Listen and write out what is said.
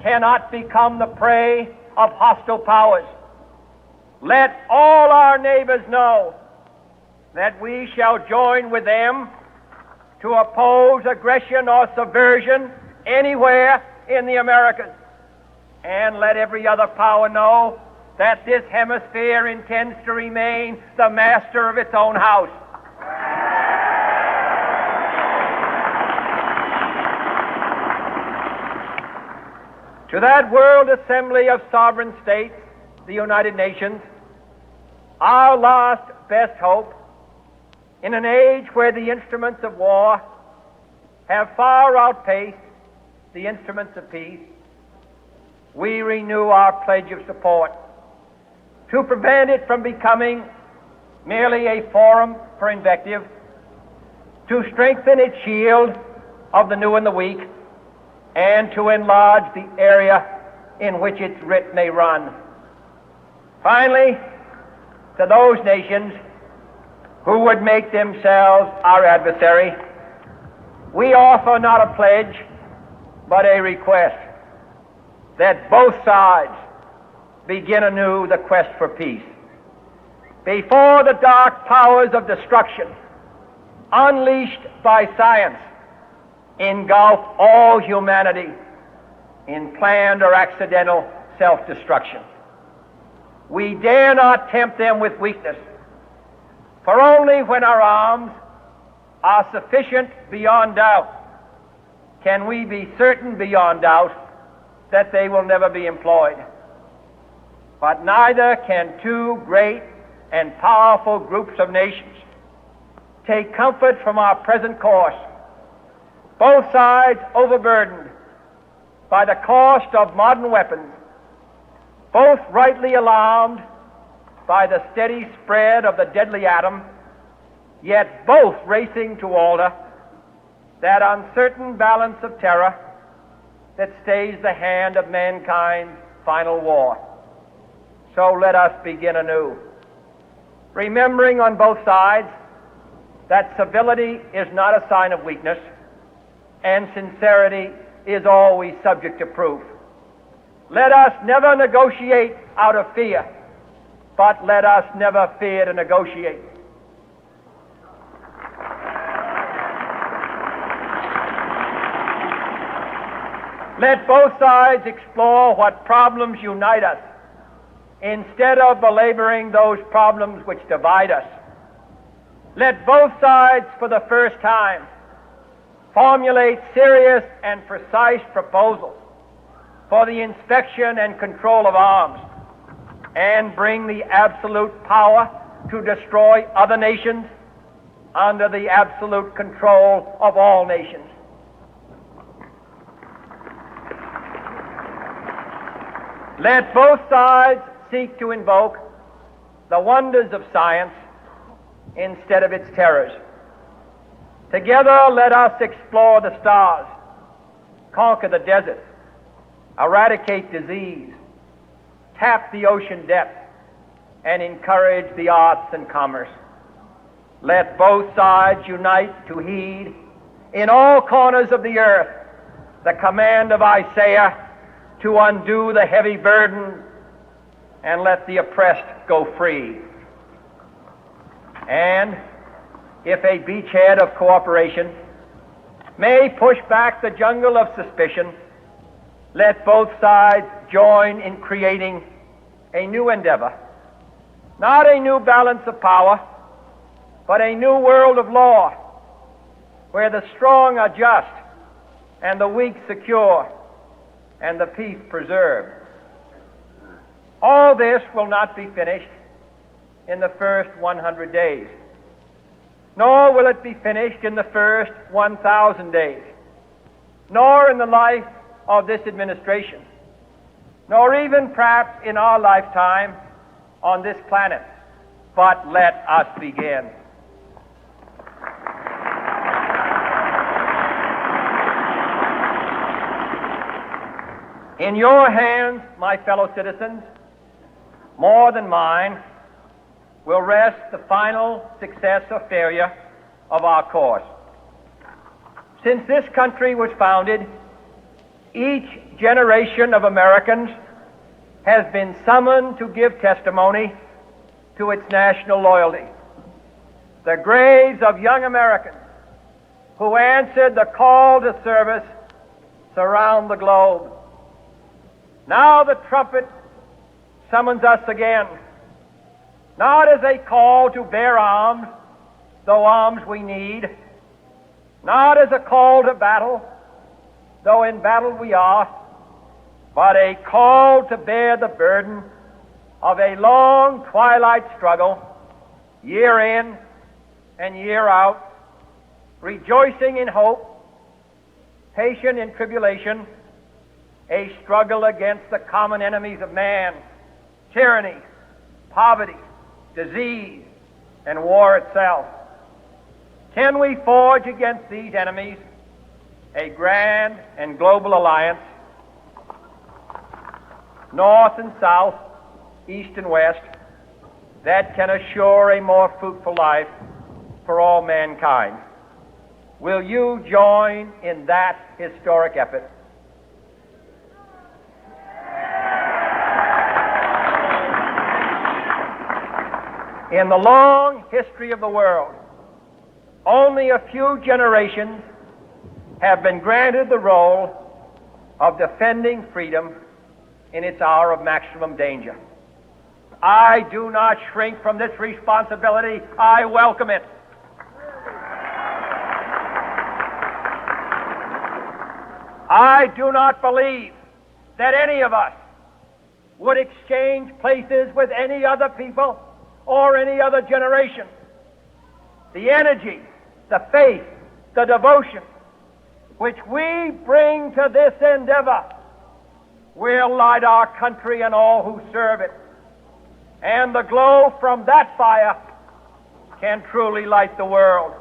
cannot become the prey of hostile powers. Let all our neighbors know that we shall join with them to oppose aggression or subversion anywhere in the Americas. And let every other power know that this hemisphere intends to remain the master of its own house. To that World Assembly of Sovereign States, the United Nations, our last best hope, in an age where the instruments of war have far outpaced the instruments of peace, we renew our pledge of support to prevent it from becoming merely a forum for invective, to strengthen its shield of the new and the weak, and to enlarge the area in which its writ may run. Finally, to those nations who would make themselves our adversary, we offer not a pledge, but a request that both sides begin anew the quest for peace. Before the dark powers of destruction, unleashed by science, engulf all humanity in planned or accidental self-destruction, we dare not tempt them with weakness, for only when our arms are sufficient beyond doubt can we be certain beyond doubt that they will never be employed. But neither can two great and powerful groups of nations take comfort from our present course, both sides overburdened by the cost of modern weapons, both rightly alarmed by the steady spread of the deadly atom, yet both racing to alter that uncertain balance of terror that stays the hand of mankind's final war. So let us begin anew, remembering on both sides that civility is not a sign of weakness, and sincerity is always subject to proof. Let us never negotiate out of fear, but let us never fear to negotiate. Let both sides explore what problems unite us, instead of belaboring those problems which divide us. Let both sides, for the first time, formulate serious and precise proposals for the inspection and control of arms, and bring the absolute power to destroy other nations under the absolute control of all nations. Let both sides seek to invoke the wonders of science instead of its terrors. Together let us explore the stars, conquer the deserts, eradicate disease, tap the ocean depths, and encourage the arts and commerce. Let both sides unite to heed in all corners of the earth the command of Isaiah to undo the heavy burden and let the oppressed go free. And if a beachhead of cooperation may push back the jungle of suspicion, let both sides join in creating a new endeavor, not a new balance of power, but a new world of law, where the strong are just and the weak secure and the peace preserved. All this will not be finished in the first 100 days, nor will it be finished in the first 1,000 days, nor in the life of this administration, nor even perhaps in our lifetime on this planet. But let us begin. In your hands, my fellow citizens, more than mine, will rest the final success or failure of our course. Since this country was founded, Each generation of Americans has been summoned to give testimony to its national loyalty. The graves of young Americans who answered the call to service surround the globe. Now the trumpet summons us again, not as a call to bear arms, though arms we need, not as a call to battle, though in battle we are, but a call to bear the burden of a long twilight struggle, year in and year out, rejoicing in hope, patient in tribulation, a struggle against the common enemies of man, tyranny, poverty, disease, and war itself. Can we forge against these enemies a grand and global alliance, north and south, east and west, that can assure a more fruitful life for all mankind? Will you join in that historic effort? In the long history of the world, only a few generations have been granted the role of defending freedom in its hour of maximum danger. I do not shrink from this responsibility. I welcome it. I do not believe that any of us would exchange places with any other people or any other generation. The energy, the faith, the devotion which we bring to this endeavor will light our country and all who serve it. And the glow from that fire can truly light the world.